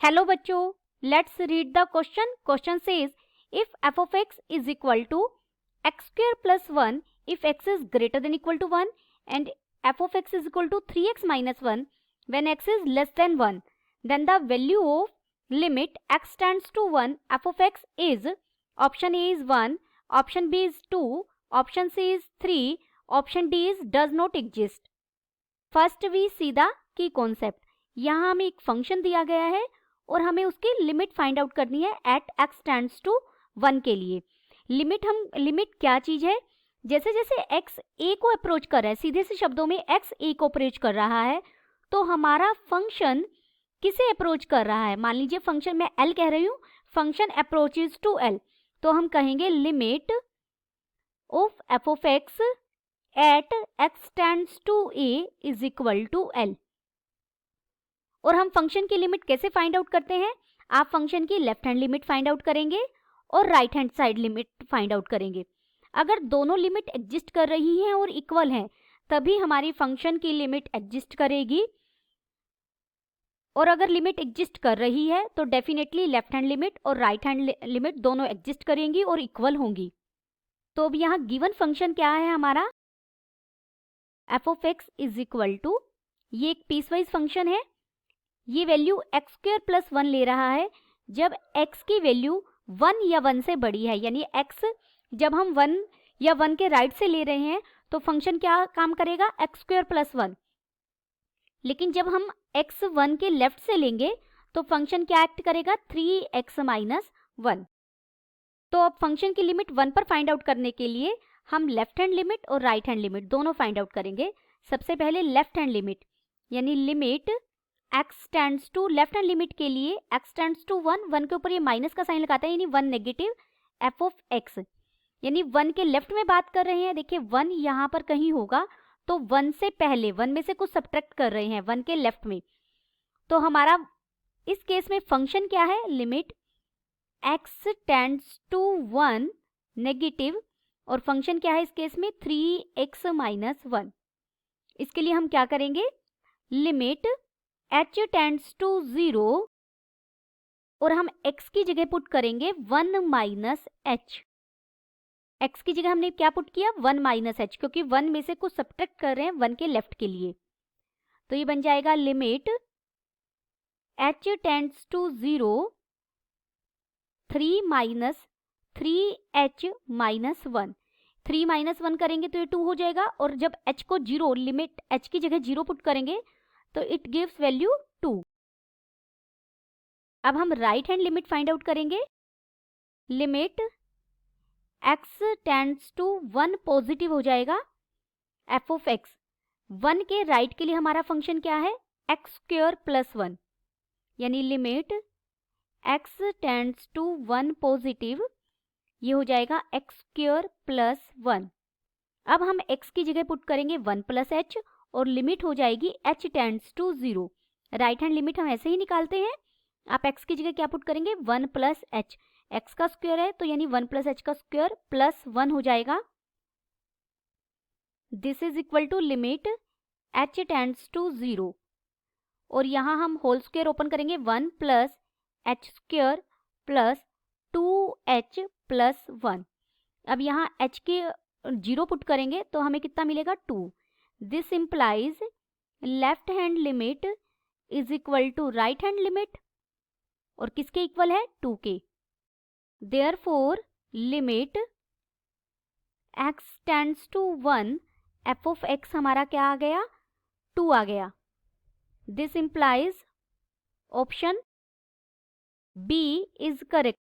Hello बच्चों, let's read the question. Question says if f of x is equal to x square plus 1 if x is greater than equal to 1 and f of x is equal to 3x minus 1 when x is less than 1, then the value of limit x tends to 1 f of x is option A is 1, option B is 2, option C is 3, option D is does not exist. First we see the key concept. यहाँ हमें एक function दिया गया है और हमें उसकी limit find out करनी है एट x टेंड्स टू 1 के लिए. लिमिट क्या चीज है? जैसे जैसे x a को अप्रोच कर रहा है, सीधे से शब्दों में x a को अप्रोच कर रहा है, तो हमारा फंक्शन किसे अप्रोच कर रहा है? मान लीजिए फंक्शन मैं l कह रही हूँ, फंक्शन अप्रोचेज टू l, तो हम कहेंगे limit of f of x at x tends to a is equal to l. और हम फंक्शन की लिमिट कैसे फाइंड आउट करते हैं? आप फंक्शन की left hand limit find out करेंगे और right hand side limit find out करेंगे. अगर दोनों लिमिट एग्जिस्ट कर रही हैं और इक्वल हैं, तभी हमारी फंक्शन की लिमिट एग्जिस्ट करेगी. और अगर लिमिट एग्जिस्ट कर रही है तो डेफिनेटली लेफ्ट हैंड लिमिट और राइट हैंड लिमिट दोनों एग्जिस्ट करेंगी और इक्वल होंगी. तो अब यहाँ गिवन फंक्शन क्या है हमारा? f of x is equal to, ये एक पीसवाइज फंक्शन है, ये वैल्यू एक्स स्क्वायर प्लस 1 ले रहा है जब x की वैल्यू 1 या 1 से बड़ी है. यानी x जब हम 1 या 1 के राइट से ले रहे हैं तो फंक्शन क्या काम करेगा? X square plus 1. लेकिन जब हम x 1 के लेफ्ट से लेंगे तो फंक्शन क्या एक्ट करेगा? 3x minus 1. तो अब फंक्शन की लिमिट 1 पर फाइंड आउट करने के लिए हम लेफ्ट हैंड लिमिट और राइट हैंड लिमिट दोनों फाइंड आउट करेंगे. सबसे पहले लेफ्ट हैंड लिमिट, यानी limit x tends to, left hand limit के लिए x टेंड्स टू 1, 1 के ऊपर ये माइनस का साइन लगाता है, यानी 1 नेगेटिव f ऑफ x, यानी 1 के लेफ्ट में बात कर रहे हैं. देखिए 1 यहाँ पर कहीं होगा, तो 1 से पहले 1 में से कुछ सब्ट्रैक्ट कर रहे हैं 1 के लेफ्ट में. तो हमारा इस केस में फंक्शन क्या है? Limit x tends to 1 negative, और फंक्शन क्या है इस केस में? 3x minus 1. इसके लिए हम क्या करेंगे? लिमिट h टेंड्स टू 0 और हम x की जगह पुट करेंगे 1 माइनस h. x की जगह हमने क्या पुट किया? 1 माइनस h, क्योंकि 1 में से कुछ सब्ट्रैक्ट कर रहे हैं 1 के लेफ्ट के लिए. तो ये बन जाएगा limit h tends to 0 3 minus 3h minus 1. 3 minus 1 करेंगे तो ये 2 हो जाएगा, और जब h को 0, लिमिट h की जगह 0 पुट करेंगे तो इट गिव्स वैल्यू 2. अब हम right hand limit find out करेंगे. Limit x tends to 1 positive हो जाएगा f ऑफ x. 1 के राइट के लिए हमारा फंक्शन क्या है? x स्क्वायर प्लस 1, यानी limit x tends to 1 positive, ये हो जाएगा x स्क्वायर प्लस 1. अब हम x की जगह पुट करेंगे 1 प्लस h और लिमिट हो जाएगी h tends to 0. Right hand limit हम ऐसे ही निकालते हैं. आप x की जगह क्या पुट करेंगे? 1 प्लस h, x का स्क्वायर है तो यानी 1 प्लस h का स्क्वायर प्लस 1 हो जाएगा. This is equal to limit h tends to 0, और यहाँ हम होल स्क्वायर ओपन करेंगे 1 plus h square plus 2h plus 1. अब यहाँ h के 0 पुट करेंगे तो हमें कितना मिलेगा? 2. This implies left hand limit is equal to right hand limit, और किसके इक्वल है? 2 के. Therefore limit x tends to 1 f of x हमारा क्या आ गया? 2 आ गया. This implies option B is correct.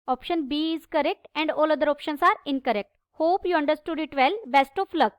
Option B is correct and all other options are incorrect. Hope you understood it well. Best of luck.